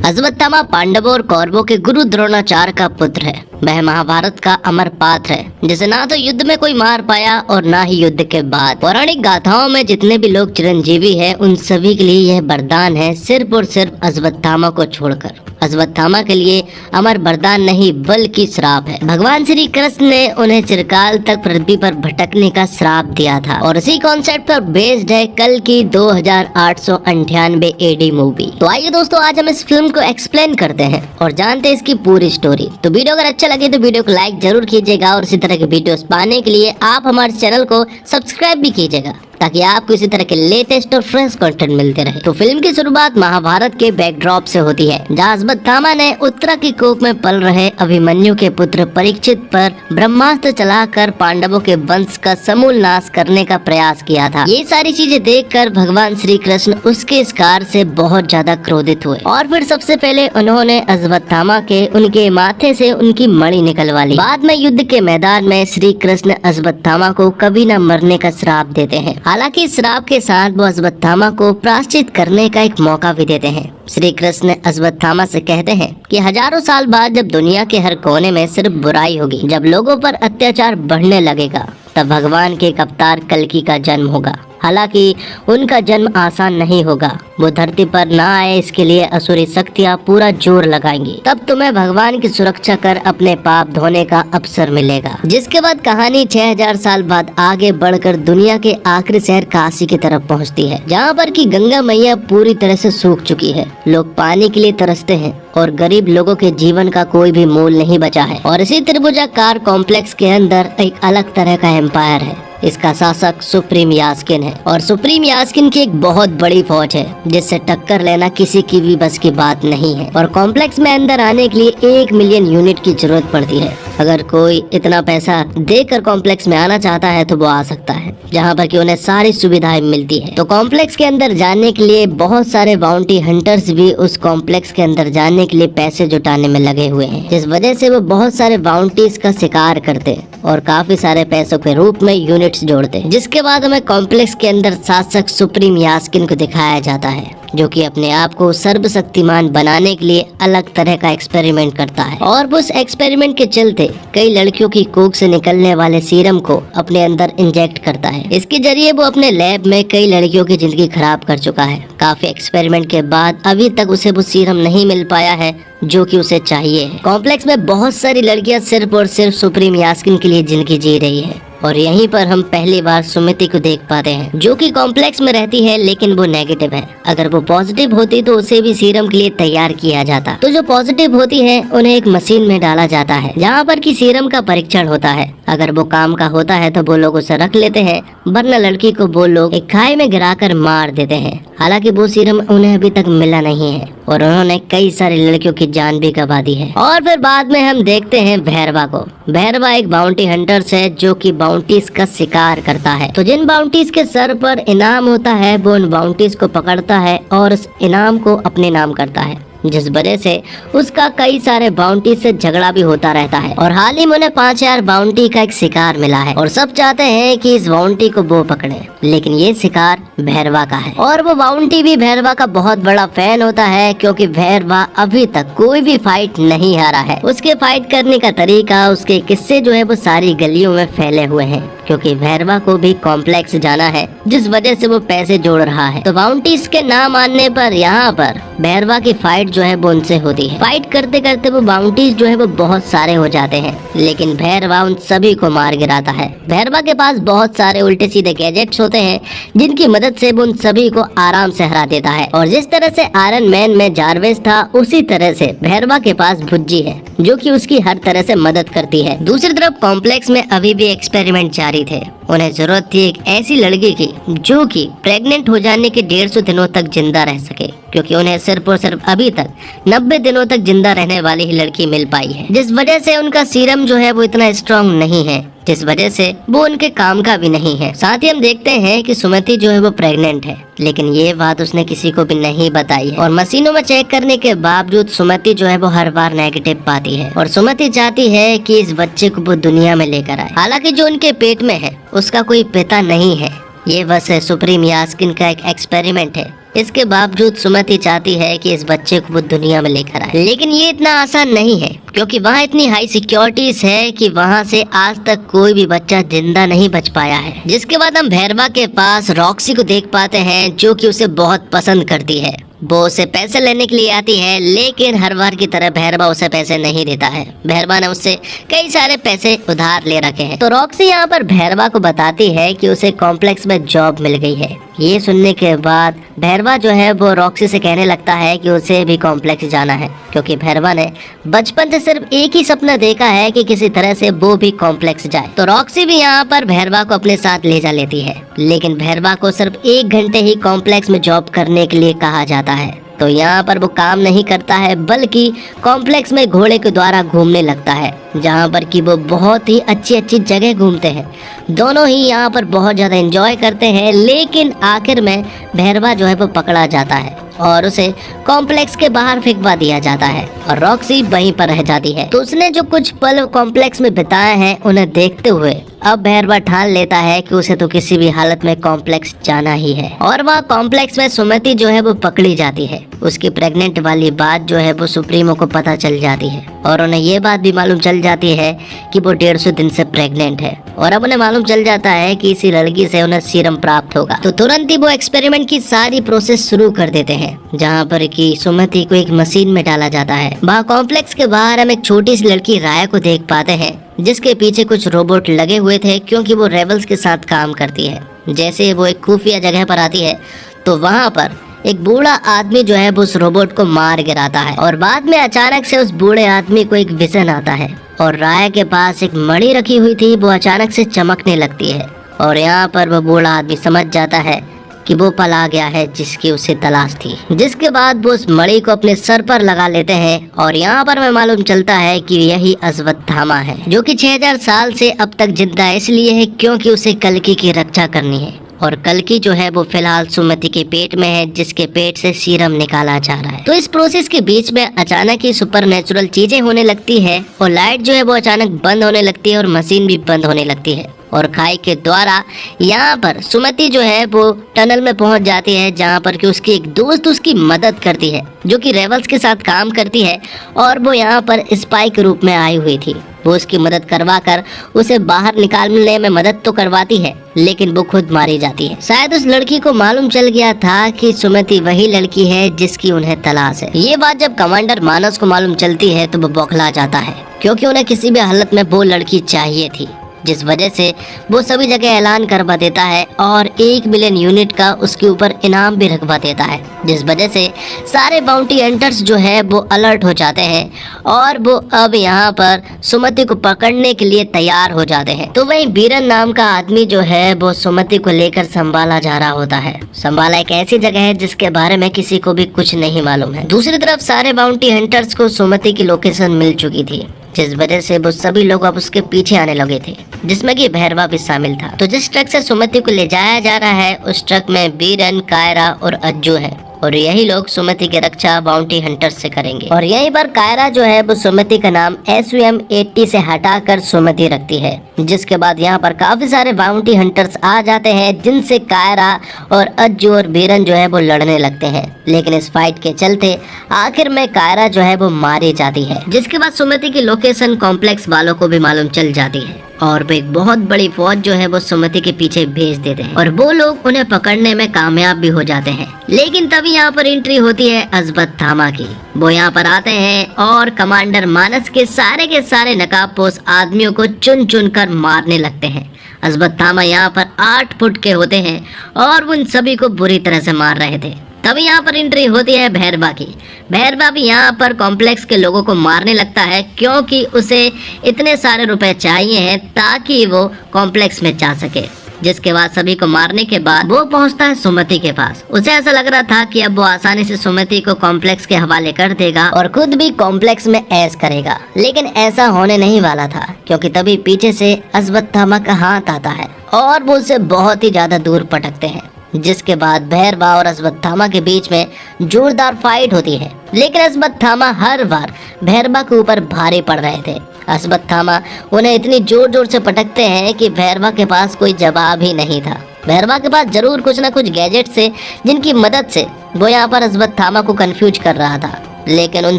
अश्वत्थामा पांडवों और कौरवों के गुरु द्रोणाचार्य का पुत्र है। वह महाभारत का अमर पात्र है जिसे ना तो युद्ध में कोई मार पाया और ना ही युद्ध के बाद। पौराणिक गाथाओं में जितने भी लोग चिरंजीवी हैं उन सभी के लिए यह वरदान है, सिर्फ और सिर्फ अश्वत्थामा को छोड़कर। अश्वत्थामा के लिए अमर वरदान नहीं बल्कि श्राप है। भगवान श्री कृष्ण ने उन्हें चिरकाल तक पृथ्वी पर भटकने का श्राप दिया था और इसी कॉन्सेप्ट पर बेस्ड है कल की 2898 एडी मूवी। तो आइए दोस्तों, आज हम इस फिल्म को एक्सप्लेन करते हैं और जानते हैं इसकी पूरी स्टोरी। तो वीडियो अगर अच्छा लगे तो वीडियो को लाइक जरूर कीजिएगा और इसी तरह के वीडियोस पाने के लिए आप हमारे चैनल को सब्सक्राइब भी कीजिएगा ताकि आपको इसी तरह के लेटेस्ट और फ्रेश कंटेंट मिलते रहे। तो फिल्म की शुरुआत महाभारत के बैकड्रॉप से होती है, जहाँ अश्वत्थामा ने उत्तरा की कोख में पल रहे अभिमन्यु के पुत्र परीक्षित पर ब्रह्मास्त्र चलाकर पांडवों के वंश का समूल नाश करने का प्रयास किया था। ये सारी चीजें देखकर भगवान श्री कृष्ण उसके इस कार्य से बहुत ज्यादा क्रोधित हुए और फिर सबसे पहले उन्होंने अश्वत्थामा के उनके माथे से उनकी मणि निकलवा ली। बाद में युद्ध के मैदान में श्री कृष्ण अश्वत्थामा को कभी न मरने का श्राप देते हैं। हालांकि श्राप के साथ वो अश्वत्थामा को प्रायश्चित करने का एक मौका भी देते हैं। श्री कृष्ण अश्वत्थामा से कहते हैं कि हजारों साल बाद जब दुनिया के हर कोने में सिर्फ बुराई होगी, जब लोगों पर अत्याचार बढ़ने लगेगा, तब भगवान के एक अवतार कल्कि का जन्म होगा। हालांकि उनका जन्म आसान नहीं होगा। वो धरती पर ना आए इसके लिए असुरी शक्तियाँ पूरा जोर लगाएंगी। तब तुम्हें भगवान की सुरक्षा कर अपने पाप धोने का अवसर मिलेगा। जिसके बाद कहानी 6000 साल बाद आगे बढ़कर दुनिया के आखिरी शहर काशी की तरफ पहुंचती है, जहां पर की गंगा मैया पूरी तरह से सूख चुकी है। लोग पानी के लिए तरसते हैं और गरीब लोगों के जीवन का कोई भी मोल नहीं बचा है। और इसी त्रिभुजाकार कॉम्प्लेक्स के अंदर एक अलग तरह का एम्पायर है। इसका शासक सुप्रीम यास्किन है और सुप्रीम यास्किन की एक बहुत बड़ी फौज है जिससे टक्कर लेना किसी की भी बस की बात नहीं है। और कॉम्प्लेक्स में अंदर आने के लिए 1 मिलियन यूनिट की जरूरत पड़ती है। अगर कोई इतना पैसा देकर कॉम्प्लेक्स में आना चाहता है तो वो आ सकता है, जहाँ पर कि उन्हें सारी सुविधाएं मिलती है। तो कॉम्प्लेक्स के अंदर जाने के लिए बहुत सारे बाउंटी हंटर्स भी उस कॉम्प्लेक्स के अंदर जाने के लिए पैसे जुटाने में लगे हुए हैं, जिस वजह से वो बहुत सारे बाउंटीज का शिकार करते और काफी सारे पैसों के रूप में यूनिट्स जोड़ते। जिसके बाद हमें कॉम्प्लेक्स के अंदर शासक सुप्रीम यास्किन को दिखाया जाता है, जो कि अपने आप को सर्वशक्तिमान बनाने के लिए अलग तरह का एक्सपेरिमेंट करता है और उस एक्सपेरिमेंट के चलते कई लड़कियों की कोख से निकलने वाले सीरम को अपने अंदर इंजेक्ट करता है। इसके जरिए वो अपने लैब में कई लड़कियों की जिंदगी खराब कर चुका है। काफी एक्सपेरिमेंट के बाद अभी तक उसे वो सीरम नहीं मिल पाया है जो कि उसे चाहिए है। कॉम्प्लेक्स में बहुत सारी लड़कियां सिर्फ और सिर्फ सुप्रीम यास्किन के लिए जिंदगी जी रही है और यहीं पर हम पहली बार सुमिति को देख पाते हैं, जो कि कॉम्प्लेक्स में रहती है लेकिन वो नेगेटिव है। अगर वो पॉजिटिव होती तो उसे भी सीरम के लिए तैयार किया जाता। तो जो पॉजिटिव होती है उन्हें एक मशीन में डाला जाता है, जहाँ पर कि सीरम का परीक्षण होता है। अगर वो काम का होता है तो वो लोग उसे रख लेते हैं, वरना लड़की को वो लोग एक खाई में गिराकर मार देते हैं। हालांकि वो सीरम उन्हें अभी तक मिला नहीं है और उन्होंने कई सारी लड़कियों की जान भी गंवा दी है। और फिर बाद में हम देखते हैं भैरवा को। भैरवा एक बाउंटी हंटर्स है जो कि बाउंटीज का शिकार करता है। तो जिन बाउंटीज के सर पर इनाम होता है वो उन बाउंटीज को पकड़ता है और उस इनाम को अपने नाम करता है, जिस वजह से उसका कई सारे बाउंटी से झगड़ा भी होता रहता है। और हाल ही में उन्हें 5000 बाउंटी का एक शिकार मिला है और सब चाहते हैं कि इस बाउंटी को वो पकड़े, लेकिन ये शिकार भैरवा का है। और वो बाउंटी भी भैरवा का बहुत बड़ा फैन होता है, क्योंकि भैरवा अभी तक कोई भी फाइट नहीं हारा है। उसके फाइट करने का तरीका, उसके किस्से जो है वो सारी गलियों में फैले हुए हैं, क्योंकि भैरवा को भी कॉम्प्लेक्स जाना है, जिस वजह से वो पैसे जोड़ रहा है। तो बाउंटीज के ना मानने पर यहाँ पर भैरवा की फाइट जो है वो उनसे होती है। फाइट करते करते वो बाउंटीज जो है वो बहुत सारे हो जाते हैं, लेकिन भैरवा उन सभी को मार गिराता है। भैरवा के पास बहुत सारे उल्टे सीधे गैजेट्स होते हैं जिनकी मदद से वो उन सभी को आराम से हरा देता है। और जिस तरह से आयरन मैन में जारवेस था, उसी तरह से भैरवा के पास भुज्जी है जो कि उसकी हर तरह से मदद करती है। दूसरी तरफ कॉम्प्लेक्स में अभी भी एक्सपेरिमेंट जारी थे। उन्हें जरूरत थी एक ऐसी लड़की की जो कि प्रेग्नेंट हो जाने के 150 दिनों तक जिंदा रह सके, क्योंकि उन्हें सिर्फ और सिर्फ अभी तक 90 दिनों तक जिंदा रहने वाली ही लड़की मिल पाई है, जिस वजह से उनका सीरम जो है वो इतना स्ट्रॉन्ग नहीं है, जिस वजह से वो उनके काम का भी नहीं है। साथ ही हम देखते हैं कि सुमति जो है वो प्रेग्नेंट है, लेकिन ये बात उसने किसी को भी नहीं बताई है। और मशीनों में चेक करने के बावजूद सुमति जो है वो हर बार नेगेटिव पाती है और सुमति चाहती है कि इस बच्चे को वो दुनिया में लेकर आए। हालांकि जो उनके पेट में है उसका कोई पिता नहीं है, ये बस सुप्रीम यास्किन का एक एक्सपेरिमेंट है इसके बावजूद सुमति चाहती है कि इस बच्चे को वो दुनिया में लेकर आए, लेकिन ये इतना आसान नहीं है क्योंकि वहाँ इतनी हाई सिक्योरिटीज है कि वहाँ से आज तक कोई भी बच्चा जिंदा नहीं बच पाया है। जिसके बाद हम भैरवा के पास रॉक्सी को देख पाते हैं जो कि उसे बहुत पसंद करती है। वो उसे पैसे लेने के लिए आती है, लेकिन हर बार की तरह भैरवा उसे पैसे नहीं देता है। भैरवा ने उससे कई सारे पैसे उधार ले रखे हैं। तो रॉक्सी यहाँ पर भैरवा को बताती है कि उसे कॉम्प्लेक्स में जॉब मिल गई है। ये सुनने के बाद भैरवा जो है वो रॉक्सी से कहने लगता है कि उसे भी कॉम्प्लेक्स जाना है, क्योंकि भैरवा ने बचपन से सिर्फ एक ही सपना देखा है कि किसी तरह से वो भी कॉम्प्लेक्स जाए। तो रॉक्सी भी यहाँ पर भैरवा को अपने साथ ले जा लेती है, लेकिन भैरवा को सिर्फ 1 घंटे ही कॉम्प्लेक्स में जॉब करने के लिए कहा जाता है। तो यहाँ पर वो काम नहीं करता है, बल्कि कॉम्प्लेक्स में घोड़े के द्वारा घूमने लगता है, जहाँ पर कि वो बहुत ही अच्छी अच्छी जगह घूमते हैं। दोनों ही यहाँ पर बहुत ज़्यादा एंजॉय करते हैं, लेकिन आखिर में भैरवा जो है वो पकड़ा जाता है और उसे कॉम्प्लेक्स के बाहर फेंकवा दिया जाता है और रॉक्सी वहीं पर रह जाती है। तो उसने जो कुछ पल कॉम्प्लेक्स में बिताए हैं उन्हें देखते हुए अब भैरवा ठान लेता है कि उसे तो किसी भी हालत में कॉम्प्लेक्स जाना ही है। और वह कॉम्प्लेक्स में सुमति जो है वो पकड़ी जाती है। उसकी प्रेग्नेंट वाली बात जो है वो सुप्रीमो को पता चल जाती है और उन्हें ये बात भी मालूम चल जाती है कि वो 150 दिन से प्रेग्नेंट है। और अब उन्हें मालूम चल जाता है कि इसी लड़की से उन्हें सीरम प्राप्त होगा। तो तुरंत ही वो एक्सपेरिमेंट की सारी प्रोसेस शुरू कर देते हैं, जहाँ पर कि सुमति को एक मशीन में डाला जाता है। वहाँ कॉम्प्लेक्स के बाहर हम एक छोटी सी लड़की राया को देख पाते हैं, जिसके पीछे कुछ रोबोट लगे हुए थे, क्योंकि वो रेबल्स के साथ काम करती है। जैसे वो एक खुफिया जगह पर आती है तो वहाँ पर एक बूढ़ा आदमी जो है वो उस रोबोट को मार गिराता है और बाद में अचानक से उस बूढ़े आदमी को एक विजन आता है और राया के पास एक मणि रखी हुई थी, वो अचानक से चमकने लगती है और यहाँ पर वो बूढ़ा आदमी समझ जाता है कि वो पल आ गया है जिसकी उसे तलाश थी। जिसके बाद वो उस मणि को अपने सर पर लगा लेते हैं और यहाँ पर हमें मालूम चलता है कि यही अश्वत्थामा है, जो कि 6000 साल से अब तक जिंदा इसलिए है क्योंकि उसे कल्कि की रक्षा करनी है। और कल्कि जो है वो फिलहाल सुमति के पेट में है, जिसके पेट से सीरम निकाला जा रहा है। तो इस प्रोसेस के बीच में अचानक ही सुपरनेचुरल चीजें होने लगती है और लाइट जो है वो अचानक बंद होने लगती है और मशीन भी बंद होने लगती है। और खाई के द्वारा यहाँ पर सुमति जो है वो टनल में पहुंच जाती है, जहाँ पर कि उसकी एक दोस्त उसकी मदद करती है, जो कि रेबल्स के साथ काम करती है और वो यहाँ पर स्पाई के रूप में आई हुई थी। वो उसकी मदद करवा कर उसे बाहर निकालने में मदद तो करवाती है, लेकिन वो खुद मारी जाती है। शायद उस लड़की को मालूम चल गया था कि सुमति वही लड़की है जिसकी उन्हें तलाश है। ये बात जब कमांडर मानस को मालूम चलती है तो वो बौखला जाता है, क्योंकि उन्हें किसी भी हालत में वो लड़की चाहिए थी, जिस वजह से वो सभी जगह ऐलान करवा देता है और 1 मिलियन यूनिट का उसके ऊपर इनाम भी रखवा देता है, जिस वजह से सारे बाउंटी हंटर्स जो है वो अलर्ट हो जाते हैं और वो अब यहाँ पर सुमति को पकड़ने के लिए तैयार हो जाते हैं। तो वहीं बीरन नाम का आदमी जो है वो सुमति को लेकर संभाला जा रहा होता है। संभाला एक ऐसी जगह है जिसके बारे में किसी को भी कुछ नहीं मालूम है। दूसरी तरफ सारे बाउंटी हंटर्स को सुमति की लोकेशन मिल चुकी थी, जिस वजह से वो सभी लोग अब उसके पीछे आने लगे थे, जिसमें कि भैरवा भी शामिल था। तो जिस ट्रक से सुमति को ले जाया जा रहा है उस ट्रक में बीरन, कायरा और अज्जू है और यही लोग सुमति की रक्षा बाउंटी हंटर्स से करेंगे। और यहीं पर कायरा जो है वो सुमति का नाम SUM-80 से हटाकर सुमति रखती है, जिसके बाद यहाँ पर काफी सारे बाउंटी हंटर्स आ जाते हैं, जिनसे कायरा और अज्जू और बीरन जो है वो लड़ने लगते हैं। लेकिन इस फाइट के चलते आखिर में कायरा जो है वो मारी जाती है, जिसके बाद सुमति की लोकेशन कॉम्प्लेक्स वालों को भी मालूम चल जाती है और वो एक बहुत बड़ी फौज जो है वो सुमति के पीछे भेज देते हैं और वो लोग उन्हें पकड़ने में कामयाब भी हो जाते हैं। लेकिन तभी यहाँ पर एंट्री होती है अश्वत्थामा की। वो यहाँ पर आते हैं और कमांडर मानस के सारे नकाबपोश आदमियों को चुन चुन कर मारने लगते हैं। अश्वत्थामा यहाँ पर 8 फुट के होते हैं और उन सभी को बुरी तरह से मार रहे थे। तभी यहाँ पर एंट्री होती है भैरवा की। भैरवा भी यहाँ पर कॉम्प्लेक्स के लोगों को मारने लगता है, क्योंकि उसे इतने सारे रुपए चाहिए हैं ताकि वो कॉम्प्लेक्स में जा सके। जिसके बाद सभी को मारने के बाद वो पहुंचता है सुमति के पास। उसे ऐसा लग रहा था कि अब वो आसानी से सुमति को कॉम्प्लेक्स के हवाले कर देगा और खुद भी कॉम्प्लेक्स में ऐश करेगा, लेकिन ऐसा होने नहीं वाला था, क्योंकि तभी पीछे से अश्वत्थामा का हाथ आता है और वो उसे बहुत ही ज्यादा दूर पटकते हैं। जिसके बाद भैरवा और अश्वत्थामा के बीच में जोरदार फाइट होती है, लेकिन अश्वत्थामा हर बार भैरवा के ऊपर भारी पड़ रहे थे। अश्वत्थामा उन्हें इतनी जोर जोर से पटकते हैं कि भैरवा के पास कोई जवाब ही नहीं था भैरवा के पास जरूर कुछ ना कुछ गैजेट से जिनकी मदद से वो यहाँ पर अश्वत्थामा को कंफ्यूज कर रहा था, लेकिन उन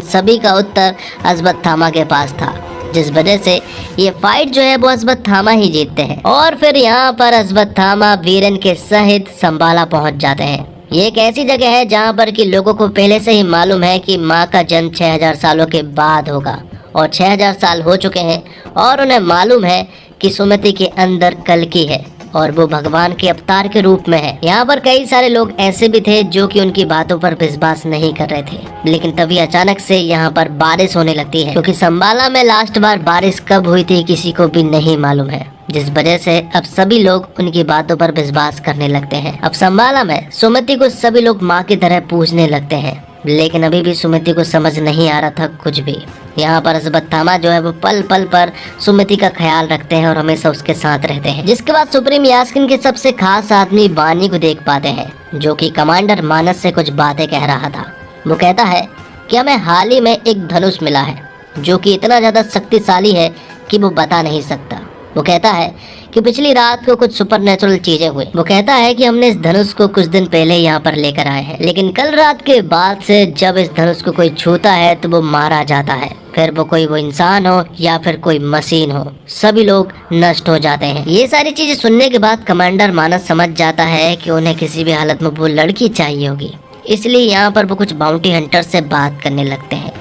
सभी का उत्तर अश्वत्थामा के पास था, जिस वजह से ये फाइट जो है वो अश्वत्थामा ही जीतते हैं। और फिर यहाँ पर अश्वत्थामा वीरेन के सहित संबाला पहुंच जाते हैं। ये एक ऐसी जगह है जहाँ पर कि लोगों को पहले से ही मालूम है कि माँ का जन्म 6000 सालों के बाद होगा, और 6000 साल हो चुके हैं और उन्हें मालूम है कि सुमति के अंदर कल्कि है और वो भगवान के अवतार के रूप में है। यहाँ पर कई सारे लोग ऐसे भी थे जो कि उनकी बातों पर विश्वास नहीं कर रहे थे, लेकिन तभी अचानक से यहाँ पर बारिश होने लगती है, क्योंकि संबाला में लास्ट बार बारिश कब हुई थी किसी को भी नहीं मालूम है, जिस वजह से अब सभी लोग उनकी बातों पर विश्वास करने लगते हैं। अब संबाला में सुमति को सभी लोग माँ की तरह पूजने लगते हैं, लेकिन अभी भी सुमति को समझ नहीं आ रहा था कुछ भी। यहाँ पर अश्वत्थामा जो है वो पल पल पर सुमति का ख्याल रखते हैं और हमेशा उसके साथ रहते हैं। जिसके बाद सुप्रीम यास्किन के सबसे खास आदमी बानी को देख पाते हैं, जो कि कमांडर मानस से कुछ बातें कह रहा था। वो कहता है कि हमें हाल ही में एक धनुष मिला है जो कि इतना ज्यादा शक्तिशाली है कि वो बता नहीं सकता। वो कहता है कि पिछली रात को कुछ सुपरनेचुरल चीजें हुई। वो कहता है कि हमने इस धनुष को कुछ दिन पहले यहाँ पर लेकर आए हैं, लेकिन कल रात के बाद से जब इस धनुष को कोई छूता है तो वो मारा जाता है, फिर वो इंसान हो या फिर कोई मशीन हो, सभी लोग नष्ट हो जाते हैं। ये सारी चीजें सुनने के बाद कमांडर मानस समझ जाता है कि उन्हें किसी भी हालत में वो लड़की चाहिए होगी, इसलिए यहाँ पर वो कुछ बाउंटी हंटर से बात करने लगते हैं।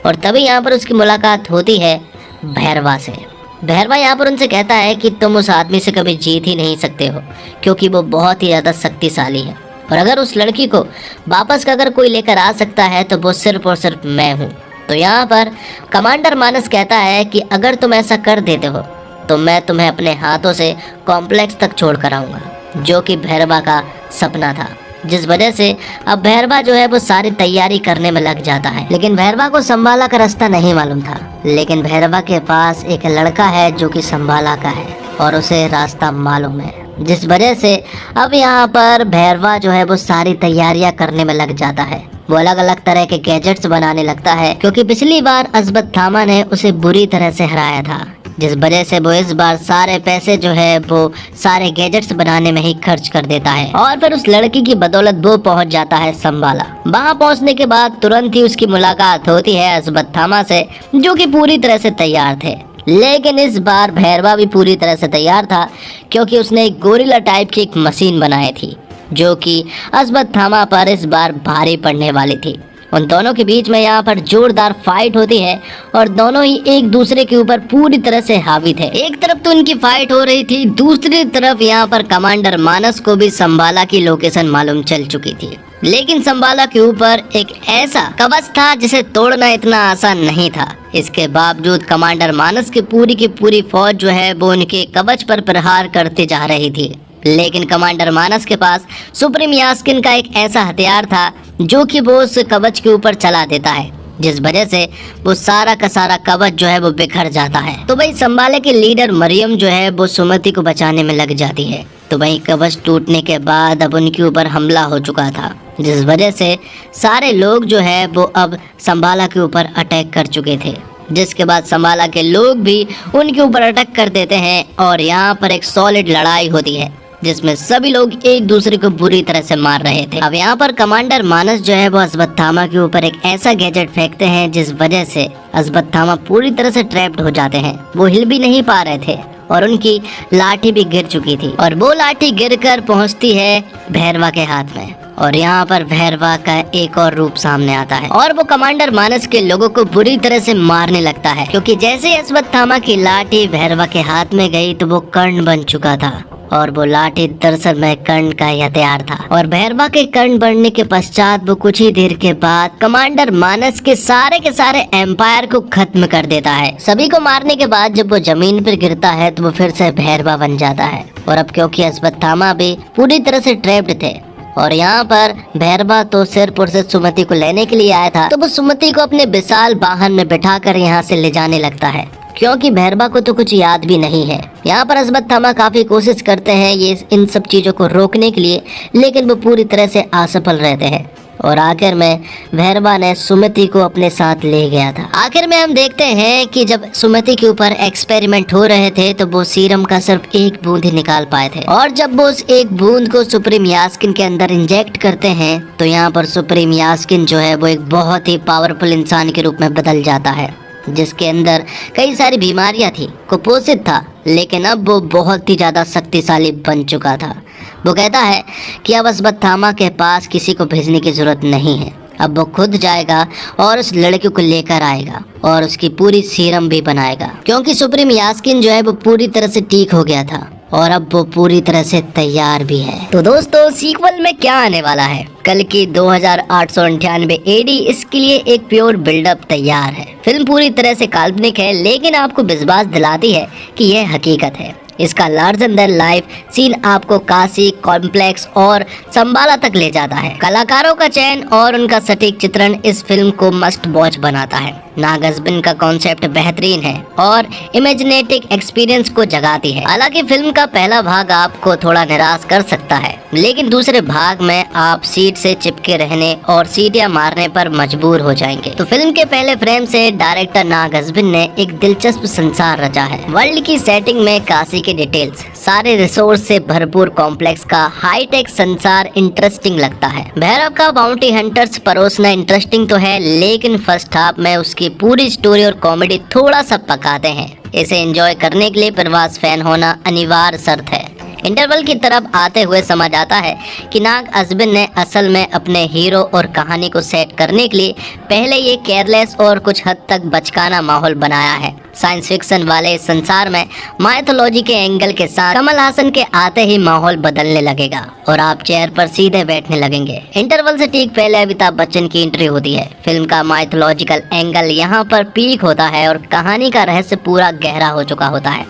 और तभी यहाँ पर उसकी मुलाकात होती है भैरवा से। भैरवा यहाँ पर उनसे कहता है कि तुम उस आदमी से कभी जीत ही नहीं सकते हो, क्योंकि वो बहुत ही ज़्यादा शक्तिशाली है, और अगर उस लड़की को वापस का अगर कोई लेकर आ सकता है तो वो सिर्फ और सिर्फ मैं हूँ। तो यहाँ पर कमांडर मानस कहता है कि अगर तुम ऐसा कर देते हो तो मैं तुम्हें अपने हाथों से कॉम्प्लेक्स तक छोड़ कर आऊँगा, जो कि भैरवा का सपना था। जिस वजह से अब भैरवा जो है वो सारी तैयारी करने में लग जाता है, लेकिन भैरवा को संबाला का रास्ता नहीं मालूम था। लेकिन भैरवा के पास एक लड़का है जो कि संबाला का है और उसे रास्ता मालूम है, जिस वजह से अब यहाँ पर भैरवा जो है वो सारी तैयारियां करने में लग जाता है। वो अलग अलग तरह के गैजेट्स बनाने लगता है, क्योंकि पिछली बार अश्वत्थामा ने उसे बुरी तरह से हराया था, जिस वजह से वो इस बार सारे पैसे जो है वो सारे गैजेट्स बनाने में ही खर्च कर देता है। और फिर उस लड़की की बदौलत वो पहुंच जाता है संबाला। वहां पहुंचने के बाद तुरंत ही उसकी मुलाकात होती है अश्वत्थामा से, जो कि पूरी तरह से तैयार थे। लेकिन इस बार भैरवा भी पूरी तरह से तैयार था, क्योंकि उसने एक गोरिल्ला टाइप की एक मशीन बनाई थी, जो कि अश्वत्थामा पर इस बार भारी पड़ने वाली थी। उन दोनों के बीच में यहाँ पर जोरदार फाइट होती है और दोनों ही एक दूसरे के ऊपर पूरी तरह से हावी थे। एक तरफ तो उनकी फाइट हो रही थी, दूसरी तरफ यहाँ पर कमांडर मानस को भी संबाला की लोकेशन मालूम चल चुकी थी। लेकिन संबाला के ऊपर एक ऐसा कवच था जिसे तोड़ना इतना आसान नहीं था। इसके बावजूद कमांडर मानस की पूरी फौज जो है वो उनके कवच पर प्रहार करते जा रही थी। लेकिन कमांडर मानस के पास सुप्रीम यास्किन का एक ऐसा हथियार था जो कि वो उस कवच के ऊपर चला देता है, जिस वजह से वो सारा का सारा कवच जो है वो बिखर जाता है। तो भाई संबाले के लीडर मरियम जो है वो सुमति को बचाने में लग जाती है। तो वही कवच टूटने के बाद अब उनके ऊपर हमला हो चुका था, जिस वजह से सारे लोग जो है वो अब संबाला के ऊपर अटैक कर चुके थे। जिसके बाद संबाला के लोग भी उनके ऊपर अटैक कर देते हैं और यहाँ पर एक सॉलिड लड़ाई होती है, जिसमें सभी लोग एक दूसरे को बुरी तरह से मार रहे थे। अब यहाँ पर कमांडर मानस जो है वो अश्वत्थामा के ऊपर एक ऐसा गैजेट फेंकते हैं, जिस वजह से अश्वत्थामा पूरी तरह से ट्रैप्ड हो जाते हैं। वो हिल भी नहीं पा रहे थे और उनकी लाठी भी गिर चुकी थी, और वो लाठी गिरकर पहुंचती है भैरवा के हाथ में। और यहाँ पर भैरवा का एक और रूप सामने आता है और वो कमांडर मानस के लोगों को बुरी तरह से मारने लगता है, क्योंकि जैसे अश्वत्थामा की लाठी भैरवा के हाथ में गई तो वो कर्ण बन चुका था, और वो लाठी दरअसल में कर्ण का ही हथियार था। और भैरवा के कर्ण बनने के पश्चात वो कुछ ही देर के बाद कमांडर मानस के सारे एम्पायर को खत्म कर देता है। सभी को मारने के बाद जब वो जमीन पर गिरता है तो वो फिर से भैरवा बन जाता है। और अब क्योंकि अश्वत्थामा भी पूरी तरह से ट्रैप्ड थे और यहाँ पर भैरवा तो सिर्फ और सिर्फ सुमति को लेने के लिए आया था, तो वो सुमति को अपने विशाल वाहन में बिठाकर यहाँ से ले जाने लगता है, क्योंकि भैरवा को तो कुछ याद भी नहीं है। यहाँ पर अश्वत्थामा काफी कोशिश करते हैं ये इन सब चीजों को रोकने के लिए, लेकिन वो पूरी तरह से असफल रहते हैं। और आखिर में भैरवा ने सुमति को अपने साथ ले गया था। आखिर में हम देखते हैं कि जब सुमति के ऊपर एक्सपेरिमेंट हो रहे थे तो वो सीरम का सिर्फ एक बूंद ही निकाल पाए थे, और जब वो उस एक बूंद को सुप्रीम यास्किन के अंदर इंजेक्ट करते हैं तो यहाँ पर सुप्रीम यास्किन जो है वो एक बहुत ही पावरफुल इंसान के रूप में बदल जाता है, जिसके अंदर कई सारी बीमारियां थी, कुपोषित था, लेकिन अब वो बहुत ही ज़्यादा शक्तिशाली बन चुका था। वो कहता है कि अब अश्वत्थामा के पास किसी को भेजने की ज़रूरत नहीं है, अब वो खुद जाएगा और उस लड़की को लेकर आएगा और उसकी पूरी सीरम भी बनाएगा, क्योंकि सुप्रीम यास्किन जो है वो पूरी तरह से ठीक हो गया था और अब वो पूरी तरह से तैयार भी है। तो दोस्तों, सीक्वल में क्या आने वाला है? कल की 2898 एडी इसके लिए एक प्योर बिल्डअप तैयार है। फिल्म पूरी तरह से काल्पनिक है, लेकिन आपको विश्वास दिलाती है कि यह हकीकत है। इसका लार्जर देन लाइफ सीन आपको काशी, कॉम्प्लेक्स और संबाला तक ले जाता है। कलाकारों का चयन और उनका सटीक चित्रण इस फिल्म को मस्ट वॉच बनाता है। नागजबिन का कॉन्सेप्ट बेहतरीन है और इमेजिनेटिव एक्सपीरियंस को जगाती है। हालांकि फिल्म का पहला भाग आपको थोड़ा निराश कर सकता है, लेकिन दूसरे भाग में आप सीट से चिपके रहने और सीटियां मारने पर मजबूर हो जाएंगे। तो फिल्म के पहले फ्रेम से डायरेक्टर नागजबिन ने एक दिलचस्प संसार रचा है। वर्ल्ड की सेटिंग में काशी के डिटेल्स, सारे रिसोर्स से भरपूर कॉम्प्लेक्स का हाईटेक संसार इंटरेस्टिंग लगता है। भैरव का बाउंटी हंटर्स परोसना इंटरेस्टिंग तो है, लेकिन फर्स्ट हाफ में उसकी पूरी स्टोरी और कॉमेडी थोड़ा सा पकाते हैं। इसे एंजॉय करने के लिए प्रभास फैन होना अनिवार्य शर्त है। इंटरवल की तरफ आते हुए समझ आता है कि नागअज़बिन ने असल में अपने हीरो और कहानी को सेट करने के लिए पहले ये केयरलेस और कुछ हद तक बचकाना माहौल बनाया है। साइंस फिक्शन वाले इस संसार में माइथोलॉजी के एंगल के साथ कमल हासन के आते ही माहौल बदलने लगेगा और आप चेयर पर सीधे बैठने लगेंगे। इंटरवल से ठीक पहले अमिताभ बच्चन की एंट्री होती है। फिल्म का माइथोलॉजिकल एंगल यहाँ पर पीक होता है और कहानी का रहस्य पूरा गहरा हो चुका होता है।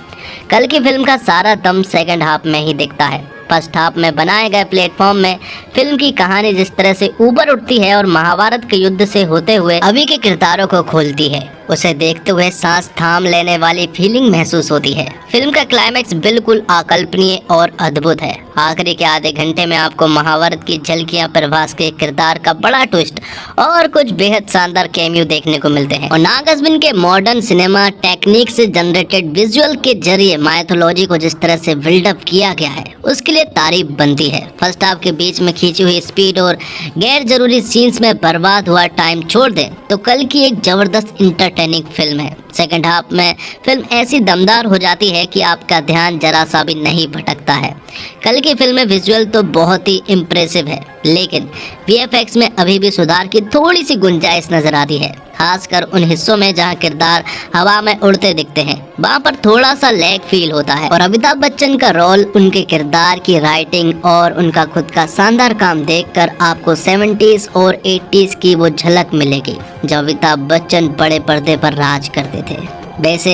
कल की फिल्म का सारा दम सेकंड हाफ में ही दिखता है। फर्स्ट हाफ में बनाए गए प्लेटफॉर्म में फिल्म की कहानी जिस तरह से ऊपर उठती है और महाभारत के युद्ध से होते हुए अभी के किरदारों को खोलती है, उसे देखते हुए सांस थाम लेने वाली फीलिंग महसूस होती है। फिल्म का क्लाइमैक्स बिल्कुल अकल्पनीय और अद्भुत है। आखिरी के आधे घंटे में आपको महाभारत की झलकियां, प्रभास के किरदार का बड़ा ट्विस्ट और कुछ बेहद शानदार कैमियो देखने को मिलते हैं। और नागअज़बिन के मॉडर्न सिनेमा टेक्निक से जनरेटेड विजुअल के जरिए माइथोलॉजी को जिस तरह से बिल्डअप किया गया है उसके लिए तारीफ बनती है। फर्स्ट हाफ के बीच में खींची हुई स्पीड और गैर जरूरी सीन्स में बर्बाद हुआ टाइम छोड़ दें तो कल की एक जबरदस्त इंटरटेनिंग फिल्म है। सेकंड हाफ में फिल्म ऐसी दमदार हो जाती है कि आपका ध्यान जरा सा भी नहीं भटकता है। कल की फिल्म में विजुअल तो बहुत ही इम्प्रेसिव है, लेकिन वीएफएक्स में अभी भी सुधार की थोड़ी सी गुंजाइश नजर आती है, खासकर उन हिस्सों में जहां किरदार हवा में उड़ते दिखते हैं, वहां पर थोड़ा सा लैग फील होता है। और अमिताभ बच्चन का रोल, उनके किरदार की राइटिंग और उनका खुद का शानदार काम देखकर आपको 70s और 80s की वो झलक मिलेगी जब अमिताभ बच्चन बड़े पर्दे पर राज करते थे। वैसे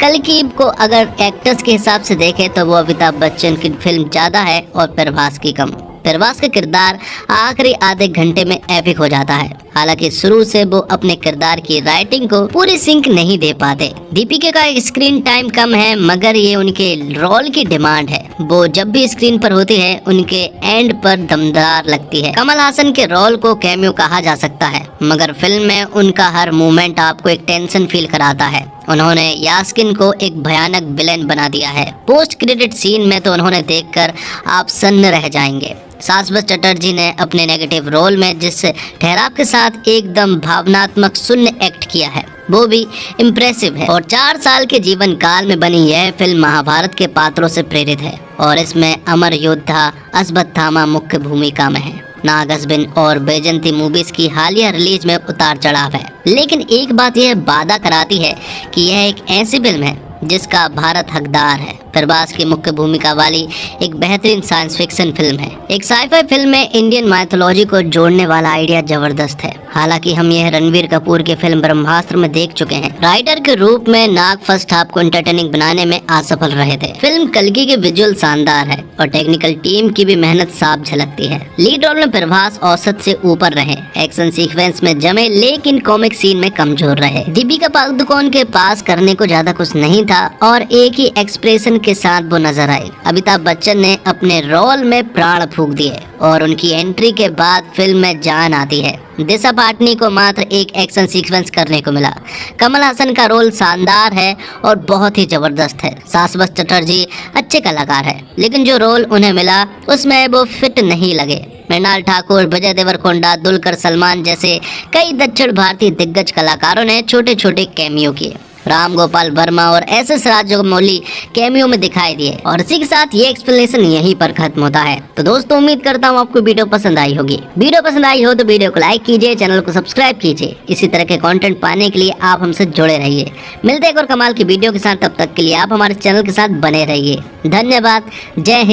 कल की को अगर एक्टर्स के हिसाब से देखें तो वो अमिताभ बच्चन की फिल्म ज़्यादा है और प्रभास की कम। प्रभास का किरदार आखिरी आधे घंटे में एपिक हो जाता है, हालांकि शुरू से वो अपने किरदार की राइटिंग को पूरी सिंक नहीं दे पाते। दीपिका का स्क्रीन टाइम कम है, मगर ये उनके रोल की डिमांड है। वो जब भी स्क्रीन पर होती है उनके एंड पर दमदार लगती है। कमल हासन के रोल को कैमियो कहा जा सकता है, मगर फिल्म में उनका हर मूवमेंट आपको एक टेंशन फील कराता है। उन्होंने यास्किन को एक भयानक विलेन बना दिया है। पोस्ट क्रेडिट सीन में तो उन्होंने देखकर आप सन्न रह जाएंगे। शाश्वत चटर्जी ने अपने नेगेटिव रोल में जिस ठहराव के साथ एकदम भावनात्मक शून्य एक्ट किया है वो भी इम्प्रेसिव है। और 4 साल के जीवन काल में बनी यह फिल्म महाभारत के पात्रों से प्रेरित है और इसमें अमर योद्धा अश्वत्थामा मुख्य भूमिका में है। नागअज़बिन और बैजंती मूवीज की हालिया रिलीज में उतार चढ़ाव है, लेकिन एक बात यह वादा कराती है कि यह एक ऐसी फिल्म है जिसका भारत हकदार है। प्रभास की मुख्य भूमिका वाली एक बेहतरीन साइंस फिक्शन फिल्म है। एक साइफाई फिल्म में इंडियन माइथोलॉजी को जोड़ने वाला आइडिया जबरदस्त है। हालांकि हम यह रणवीर कपूर की फिल्म ब्रह्मास्त्र में देख चुके हैं। राइटर के रूप में नाग फर्स्ट हाफ को एंटरटेनिंग बनाने में असफल रहे थे। फिल्म कल्कि के विजुअल शानदार है और टेक्निकल टीम की भी मेहनत साफ झलकती है। लीड रोल में प्रभास औसत से ऊपर रहे, एक्शन सीक्वेंस में जमे लेकिन कॉमिक सीन में कमजोर रहे। दीपिका पादुकोण के पास करने को ज्यादा कुछ नहीं था और एक ही एक्सप्रेशन के साथ वो नजर आई। अमिताभ बच्चन ने अपने रोल में प्राण फूंक दिए और उनकी एंट्री के बाद फिल्म में जान आती है। दिशा पाटनी को मात्र एक एक्शन सीक्वेंस करने को मिला। कमल हासन का रोल शानदार है और बहुत ही जबरदस्त है। शाश्वत चटर्जी अच्छे कलाकार है, लेकिन जो रोल उन्हें मिला उसमें वो फिट नहीं लगे। मृणाल ठाकुर, विजय देवरकोंडा, दुलकर सलमान जैसे कई दक्षिण भारतीय दिग्गज कलाकारों ने छोटे छोटे कैमियो किए। राम गोपाल वर्मा और एस राजमौली कैमियो में दिखाई दिए। और इसी के साथ ये एक्सप्लेनेशन यहीं पर खत्म होता है। तो दोस्तों, उम्मीद करता हूँ आपको वीडियो पसंद आई होगी। वीडियो पसंद आई हो तो वीडियो को लाइक कीजिए, चैनल को सब्सक्राइब कीजिए। इसी तरह के कंटेंट पाने के लिए आप हमसे जुड़े रहिए। मिलते हैं एक और कमाल की वीडियो के साथ, तब तक के लिए आप हमारे चैनल के साथ बने रहिए। धन्यवाद। जय हिंद।